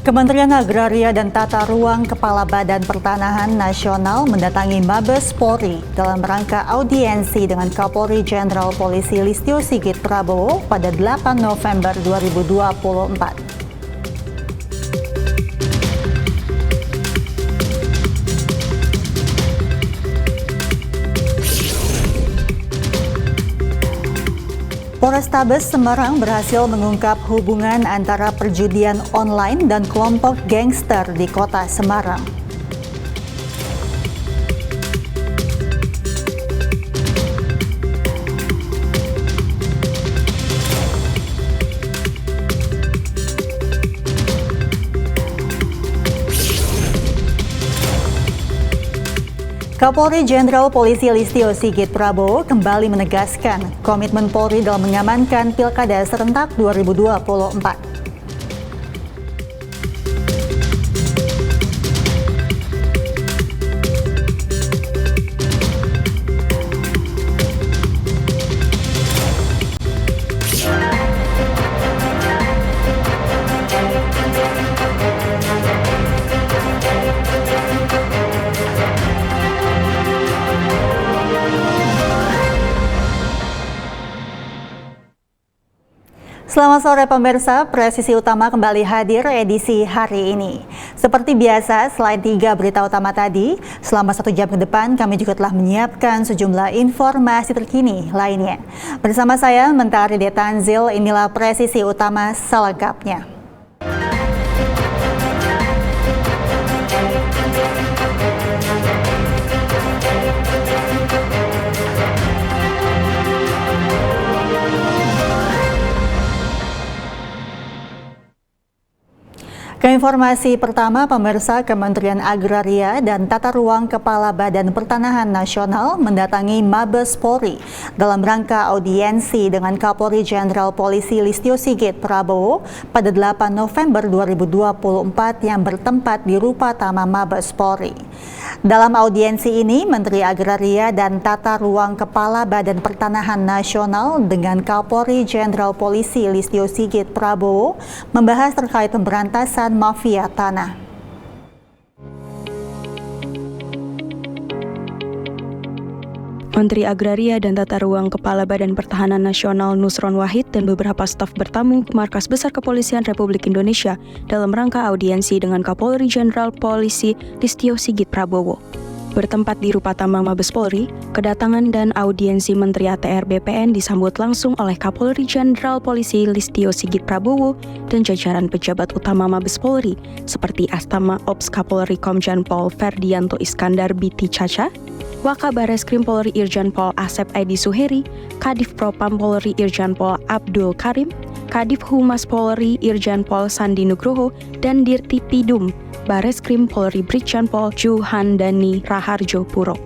Kementerian Agraria dan Tata Ruang Kepala Badan Pertanahan Nasional mendatangi Mabes Polri dalam rangka audiensi dengan Kapolri Jenderal Polisi Listio Sigit Prabowo pada 8 November 2024. Polrestabes Semarang berhasil mengungkap hubungan antara perjudian online dan kelompok gangster di kota Semarang. Kapolri Jenderal Polisi Listio Sigit Prabowo kembali menegaskan komitmen Polri dalam mengamankan Pilkada serentak 2024. Selamat sore pemirsa, Presisi Utama kembali hadir edisi hari ini. Seperti biasa, selain 3 berita utama tadi, selama 1 jam ke depan kami juga telah menyiapkan sejumlah informasi terkini lainnya. Bersama saya, Mentari Detanzil, inilah Presisi Utama selengkapnya. Keinformasi pertama, pemirsa, Kementerian Agraria dan Tata Ruang Kepala Badan Pertanahan Nasional mendatangi Mabes Polri dalam rangka audiensi dengan Kapolri Jenderal Polisi Listio Sigit Prabowo pada 8 November 2024 yang bertempat di Rupatama Mabes Polri. Dalam audiensi ini, Menteri Agraria dan Tata Ruang Kepala Badan Pertanahan Nasional dengan Kapolri Jenderal Polisi Listio Sigit Prabowo membahas terkait pemberantasan mafia tanah. Menteri Agraria dan Tata Ruang Kepala Badan Pertahanan Nasional Nusron Wahid dan beberapa staf bertamu ke Markas Besar Kepolisian Republik Indonesia dalam rangka audiensi dengan Kapolri Jenderal Polisi Listio Sigit Prabowo. Bertempat di Rupatama Mabes Polri, kedatangan dan audiensi Menteri ATR BPN disambut langsung oleh Kapolri Jenderal Polisi Listio Sigit Prabowo dan jajaran pejabat utama Mabes Polri seperti Astama Ops Kapolri Komjen Pol Ferdianto Iskandar Biti Caca, Wakabareskrim Polri Irjen Pol Asep Edi Suheri, Kadif Propam Polri Irjen Pol Abdul Karim, Kadif Humas Polri Irjen Pol Sandi Nugroho, dan Dirtipidum Bareskrim Polri Brigjen Pol Juhandani Raharjo Puro.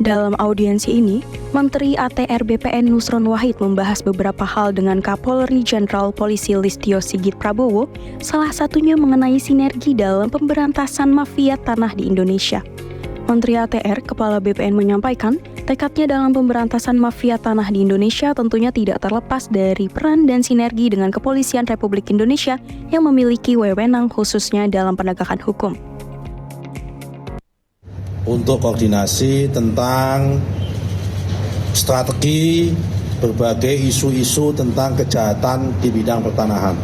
Dalam audiensi ini, Menteri ATR BPN Nusron Wahid membahas beberapa hal dengan Kapolri Jenderal Polisi Listio Sigit Prabowo, salah satunya mengenai sinergi dalam pemberantasan mafia tanah di Indonesia. Menteri ATR Kepala BPN menyampaikan, tekadnya dalam pemberantasan mafia tanah di Indonesia tentunya tidak terlepas dari peran dan sinergi dengan Kepolisian Republik Indonesia yang memiliki wewenang khususnya dalam penegakan hukum. Untuk koordinasi tentang strategi berbagai isu-isu tentang kejahatan di bidang pertanahan.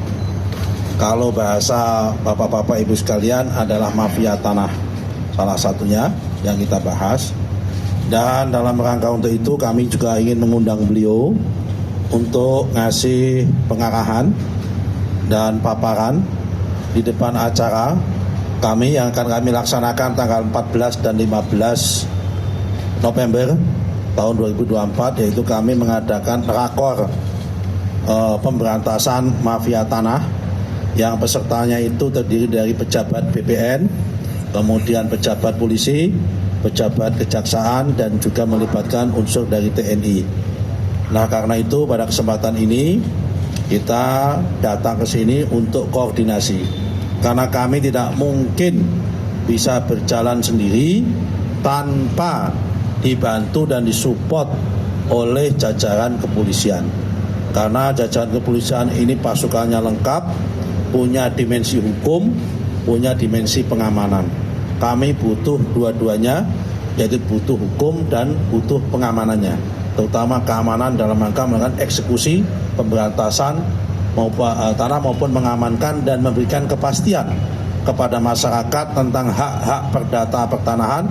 Kalau bahasa Bapak-Bapak Ibu sekalian adalah mafia tanah, salah satunya yang kita bahas. Dan dalam rangka untuk itu kami juga ingin mengundang beliau untuk ngasih pengarahan dan paparan di depan acara kami yang akan kami laksanakan tanggal 14 dan 15 November tahun 2024, yaitu kami mengadakan rakor pemberantasan mafia tanah yang pesertanya itu terdiri dari pejabat BPN, kemudian pejabat polisi, pejabat kejaksaan dan juga melibatkan unsur dari TNI. Nah, karena itu pada kesempatan ini kita datang ke sini untuk koordinasi. Karena kami tidak mungkin bisa berjalan sendiri tanpa dibantu dan disupport oleh jajaran kepolisian. Karena jajaran kepolisian ini pasukannya lengkap, punya dimensi hukum, punya dimensi pengamanan. Kami butuh dua-duanya, yaitu butuh hukum dan butuh pengamanannya. Terutama keamanan dalam rangka melakukan eksekusi, pemberantasan maupun mengamankan dan memberikan kepastian kepada masyarakat tentang hak-hak perdata pertanahan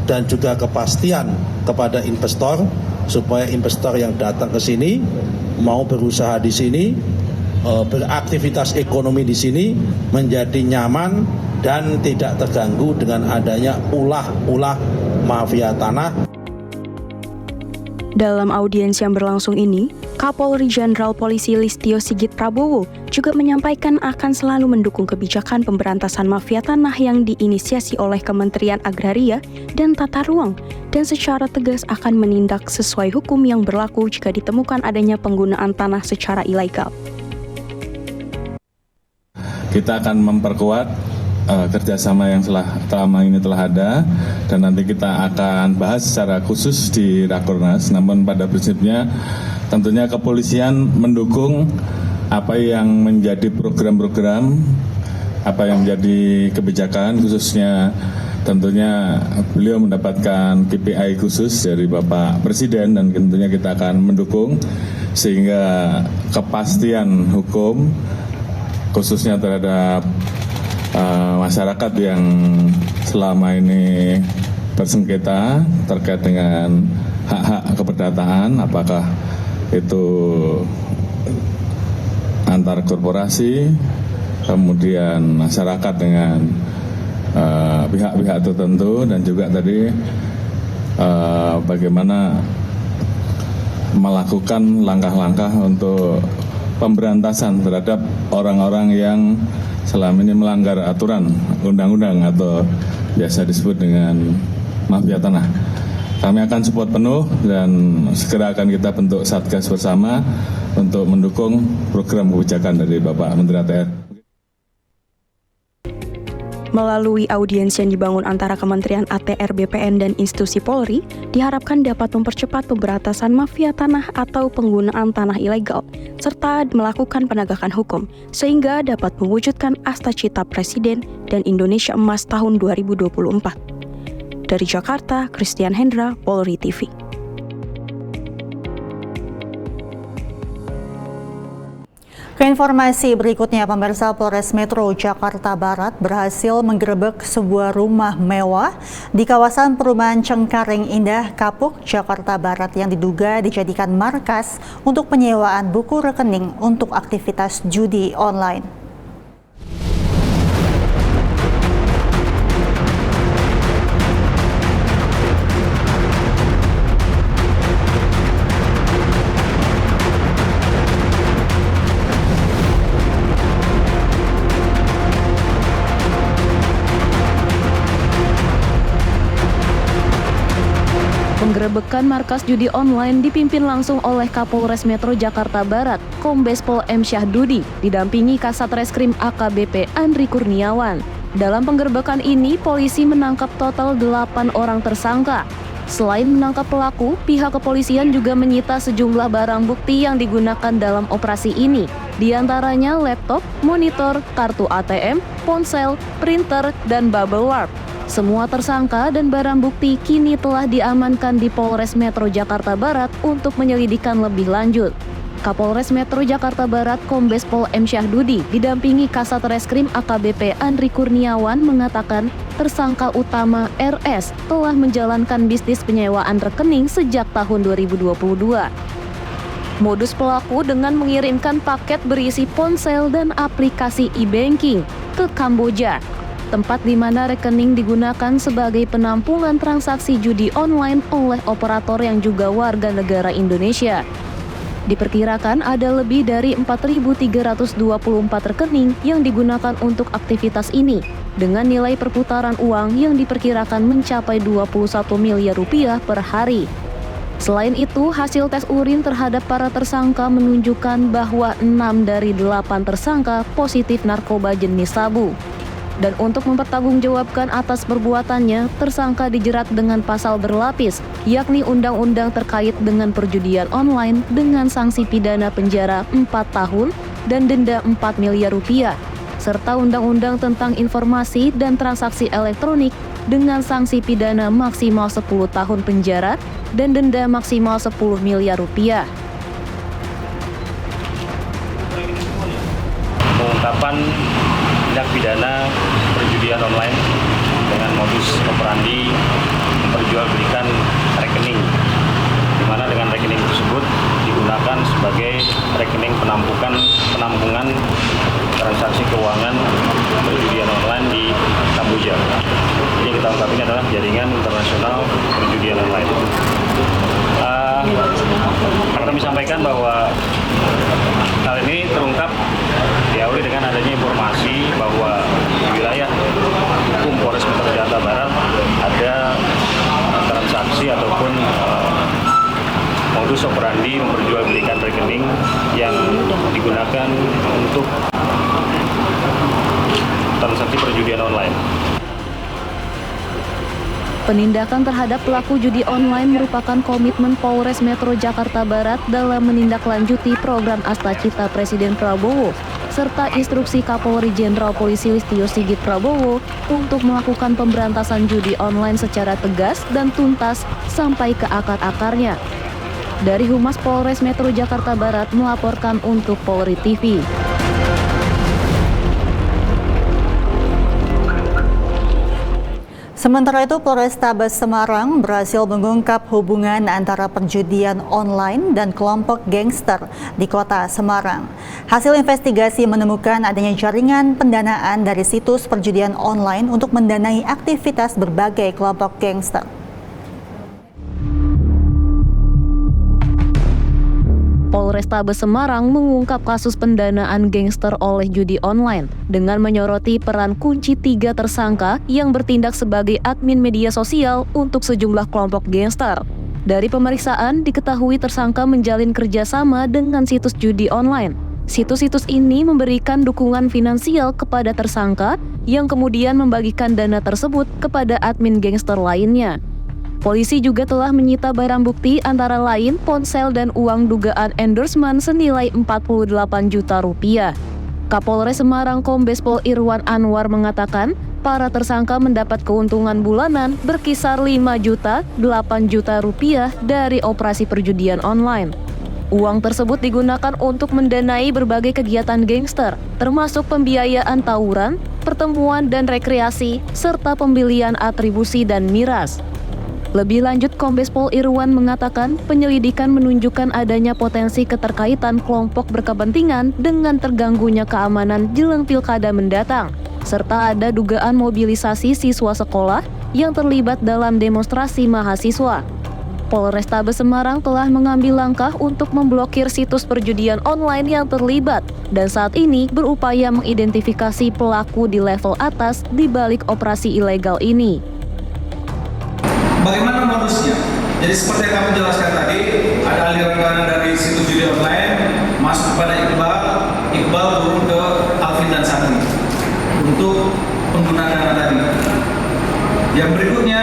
dan juga kepastian kepada investor supaya investor yang datang ke sini mau berusaha di sini, beraktivitas ekonomi di sini menjadi nyaman dan tidak terganggu dengan adanya ulah-ulah mafia tanah. Dalam audiens yang berlangsung ini, Kapolri Jenderal Polisi Listio Sigit Prabowo juga menyampaikan akan selalu mendukung kebijakan pemberantasan mafia tanah yang diinisiasi oleh Kementerian Agraria dan Tata Ruang dan secara tegas akan menindak sesuai hukum yang berlaku jika ditemukan adanya penggunaan tanah secara ilegal. Kita akan memperkuat kerjasama yang selama ini telah ada dan nanti kita akan bahas secara khusus di Rakornas. Namun pada prinsipnya tentunya kepolisian mendukung apa yang menjadi program-program, apa yang menjadi kebijakan, khususnya tentunya beliau mendapatkan KPI khusus dari Bapak Presiden dan tentunya kita akan mendukung sehingga kepastian hukum khususnya terhadap masyarakat yang selama ini bersengketa terkait dengan hak-hak keperdataan, apakah itu antar korporasi, kemudian masyarakat dengan pihak-pihak tertentu, dan juga tadi bagaimana melakukan langkah-langkah untuk pemberantasan terhadap orang-orang yang selama ini melanggar aturan undang-undang atau biasa disebut dengan mafia tanah. Kami akan support penuh dan segera akan kita bentuk Satgas bersama untuk mendukung program kebijakan dari Bapak Menteri ATR. Melalui audiens yang dibangun antara Kementerian ATR, BPN, dan institusi Polri, diharapkan dapat mempercepat pemberantasan mafia tanah atau penggunaan tanah ilegal, serta melakukan penegakan hukum, sehingga dapat mewujudkan Asta-Cita Presiden dan Indonesia Emas tahun 2024. Dari Jakarta, Christian Hendra, Polri TV. Keinformasi berikutnya, pemirsa, Polres Metro Jakarta Barat berhasil menggerebek sebuah rumah mewah di kawasan perumahan Cengkareng Indah, Kapuk, Jakarta Barat yang diduga dijadikan markas untuk penyewaan buku rekening untuk aktivitas judi online. Penggerebekan markas judi online dipimpin langsung oleh Kapolres Metro Jakarta Barat, Kombes Pol M. Syahdudi, didampingi Kasat Reskrim AKBP Andri Kurniawan. Dalam penggerebekan ini, polisi menangkap total 8 orang tersangka. Selain menangkap pelaku, pihak kepolisian juga menyita sejumlah barang bukti yang digunakan dalam operasi ini, di antaranya laptop, monitor, kartu ATM, ponsel, printer, dan bubble wrap. Semua tersangka dan barang bukti kini telah diamankan di Polres Metro Jakarta Barat untuk penyelidikan lebih lanjut. Kapolres Metro Jakarta Barat Kombes Pol M. Syahdudi didampingi Kasat Reskrim AKBP Andri Kurniawan mengatakan tersangka utama RS telah menjalankan bisnis penyewaan rekening sejak tahun 2022. Modus pelaku dengan mengirimkan paket berisi ponsel dan aplikasi e-banking ke Kamboja, tempat di mana rekening digunakan sebagai penampungan transaksi judi online oleh operator yang juga warga negara Indonesia. Diperkirakan ada lebih dari 4.324 rekening yang digunakan untuk aktivitas ini, dengan nilai perputaran uang yang diperkirakan mencapai 21 miliar rupiah per hari. Selain itu, hasil tes urin terhadap para tersangka menunjukkan bahwa 6 dari 8 tersangka positif narkoba jenis sabu. Dan untuk mempertanggungjawabkan atas perbuatannya, tersangka dijerat dengan pasal berlapis, yakni undang-undang terkait dengan perjudian online dengan sanksi pidana penjara 4 tahun dan denda 4 miliar rupiah, serta undang-undang tentang informasi dan transaksi elektronik dengan sanksi pidana maksimal 10 tahun penjara dan denda maksimal 10 miliar rupiah. Pengungkapan tindak pidana perjudian online dengan modus operandi memperjualbelikan rekening, di mana dengan rekening tersebut digunakan sebagai rekening penampungan transaksi keuangan perjudian online di Kamboja. Jadi yang kita ungkap ini adalah jaringan internasional perjudian online. Kami sampaikan bahwa hal ini terungkap diawali dengan adanya informasi bahwa di wilayah hukum Polres Metro Jakarta Barat ada transaksi ataupun modus operandi memperjualbelikan rekening yang digunakan untuk transaksi perjudian online. Penindakan terhadap pelaku judi online merupakan komitmen Polres Metro Jakarta Barat dalam menindaklanjuti program Astacita Presiden Prabowo, serta instruksi Kapolri Jenderal Polisi Listio Sigit Prabowo untuk melakukan pemberantasan judi online secara tegas dan tuntas sampai ke akar-akarnya. Dari Humas Polres Metro Jakarta Barat melaporkan untuk Polri TV. Sementara itu, Polrestabes Semarang berhasil mengungkap hubungan antara perjudian online dan kelompok gangster di kota Semarang. Hasil investigasi menemukan adanya jaringan pendanaan dari situs perjudian online untuk mendanai aktivitas berbagai kelompok gangster. Polrestabes Semarang mengungkap kasus pendanaan gangster oleh judi online dengan menyoroti peran kunci 3 tersangka yang bertindak sebagai admin media sosial untuk sejumlah kelompok gangster. Dari pemeriksaan, diketahui tersangka menjalin kerjasama dengan situs judi online. Situs-situs ini memberikan dukungan finansial kepada tersangka yang kemudian membagikan dana tersebut kepada admin gangster lainnya. Polisi juga telah menyita barang bukti antara lain ponsel dan uang dugaan endorsement senilai 48 juta rupiah. Kapolres Semarang Kombes Pol Irwan Anwar mengatakan, para tersangka mendapat keuntungan bulanan berkisar 5 juta, 8 juta rupiah dari operasi perjudian online. Uang tersebut digunakan untuk mendanai berbagai kegiatan gangster, termasuk pembiayaan tawuran, pertemuan dan rekreasi, serta pembelian atribusi dan miras. Lebih lanjut, Kombes Pol Irwan mengatakan penyelidikan menunjukkan adanya potensi keterkaitan kelompok berkepentingan dengan terganggunya keamanan jelang pilkada mendatang, serta ada dugaan mobilisasi siswa sekolah yang terlibat dalam demonstrasi mahasiswa. Polrestabes Semarang telah mengambil langkah untuk memblokir situs perjudian online yang terlibat dan saat ini berupaya mengidentifikasi pelaku di level atas di balik operasi ilegal ini. Bagaimana modusnya? Jadi seperti yang kami jelaskan tadi, ada aliran dana dari situs judi online masuk kepada Iqbal turun ke Alvin dan Sani untuk penggunaan dana tadi. Yang berikutnya,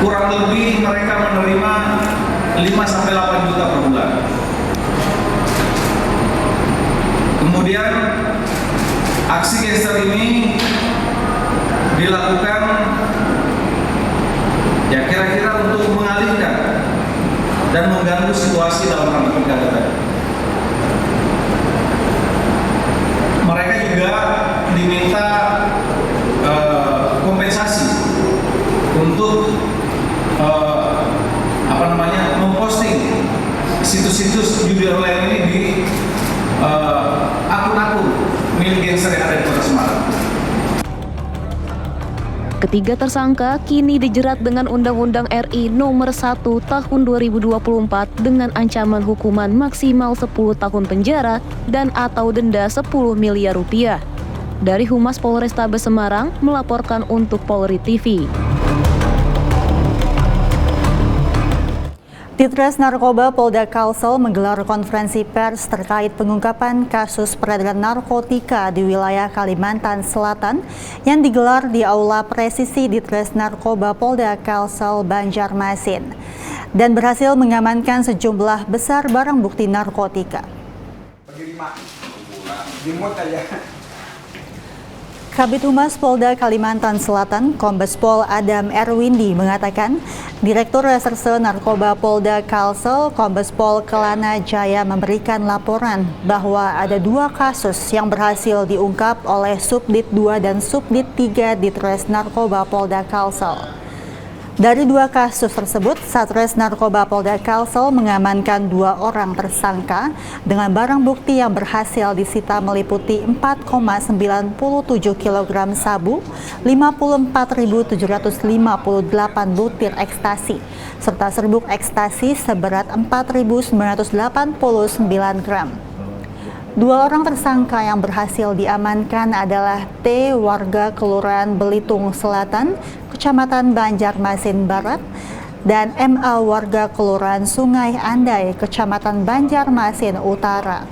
kurang lebih mereka menerima 5-8 juta per bulan. Kemudian aksi gangster ini dilakukan ya kira-kira untuk mengalihkan dan mengganggu situasi dalam rangka pilkada tadi. Mereka juga diminta kompensasi untuk memposting situs-situs judi online ini di akun-akun milik gangster yang ada di Kota Semarang. Ketiga tersangka kini dijerat dengan Undang-Undang RI Nomor 1 Tahun 2024 dengan ancaman hukuman maksimal 10 tahun penjara dan atau denda 10 miliar rupiah. Dari Humas Polrestabes Semarang melaporkan untuk Polri TV. Ditres Narkoba Polda Kalsel menggelar konferensi pers terkait pengungkapan kasus peredaran narkotika di wilayah Kalimantan Selatan yang digelar di Aula Presisi Ditres Narkoba Polda Kalsel Banjarmasin dan berhasil mengamankan sejumlah besar barang bukti narkotika. Kabid Humas Polda Kalimantan Selatan, Kombes Pol Adam Erwindi mengatakan, Direktur Reserse Narkoba Polda Kalsel, Kombes Pol Kelana Jaya memberikan laporan bahwa ada 2 kasus yang berhasil diungkap oleh Subdit 2 dan Subdit 3 Ditres Narkoba Polda Kalsel. Dari 2 kasus tersebut, Satres Narkoba Polda Kalsel mengamankan 2 orang tersangka dengan barang bukti yang berhasil disita meliputi 4,97 kg sabu, 54.758 butir ekstasi, serta serbuk ekstasi seberat 4.989 gram. 2 orang tersangka yang berhasil diamankan adalah T, warga Kelurahan Belitung Selatan, Kecamatan Banjarmasin Barat, dan MA, warga Kelurahan Sungai Andai, Kecamatan Banjarmasin Utara.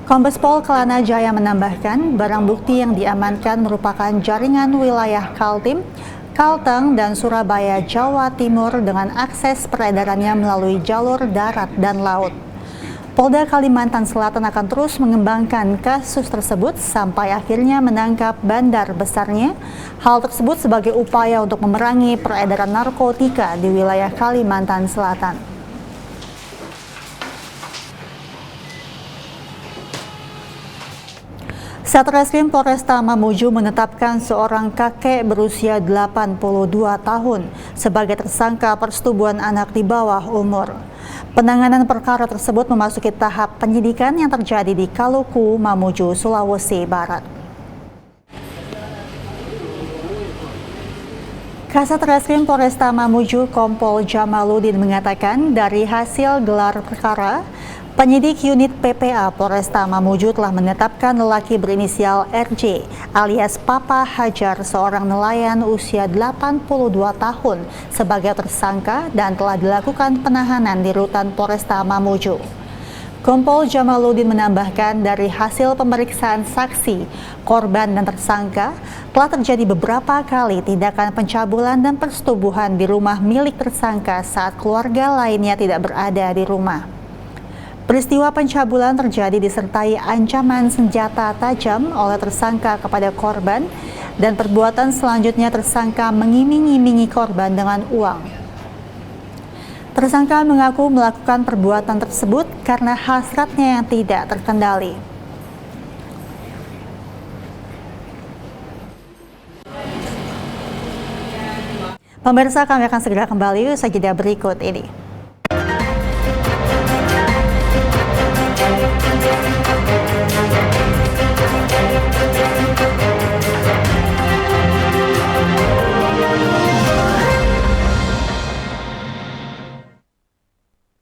Kombes Pol Kelana Jaya menambahkan, barang bukti yang diamankan merupakan jaringan wilayah Kaltim, Kalteng, dan Surabaya, Jawa Timur dengan akses peredarannya melalui jalur darat dan laut. Polda Kalimantan Selatan akan terus mengembangkan kasus tersebut sampai akhirnya menangkap bandar besarnya. Hal tersebut sebagai upaya untuk memerangi peredaran narkotika di wilayah Kalimantan Selatan. Satreskrim Polresta Mamuju menetapkan seorang kakek berusia 82 tahun sebagai tersangka persetubuhan anak di bawah umur. Penanganan perkara tersebut memasuki tahap penyidikan yang terjadi di Kaluku, Mamuju, Sulawesi Barat. Kasat Reskrim Polresta Mamuju Kompol Jamaludin mengatakan dari hasil gelar perkara, penyidik unit PPA Polresta Mamuju telah menetapkan lelaki berinisial RJ alias Papa Hajar, seorang nelayan usia 82 tahun sebagai tersangka dan telah dilakukan penahanan di rutan Polresta Mamuju. Kompol Jamaludin menambahkan dari hasil pemeriksaan saksi, korban dan tersangka telah terjadi beberapa kali tindakan pencabulan dan persetubuhan di rumah milik tersangka saat keluarga lainnya tidak berada di rumah. Peristiwa pencabulan terjadi disertai ancaman senjata tajam oleh tersangka kepada korban dan perbuatan selanjutnya tersangka mengiming-imingi korban dengan uang. Tersangka mengaku melakukan perbuatan tersebut karena hasratnya yang tidak terkendali. Pemirsa, kami akan segera kembali usai jeda berikut ini.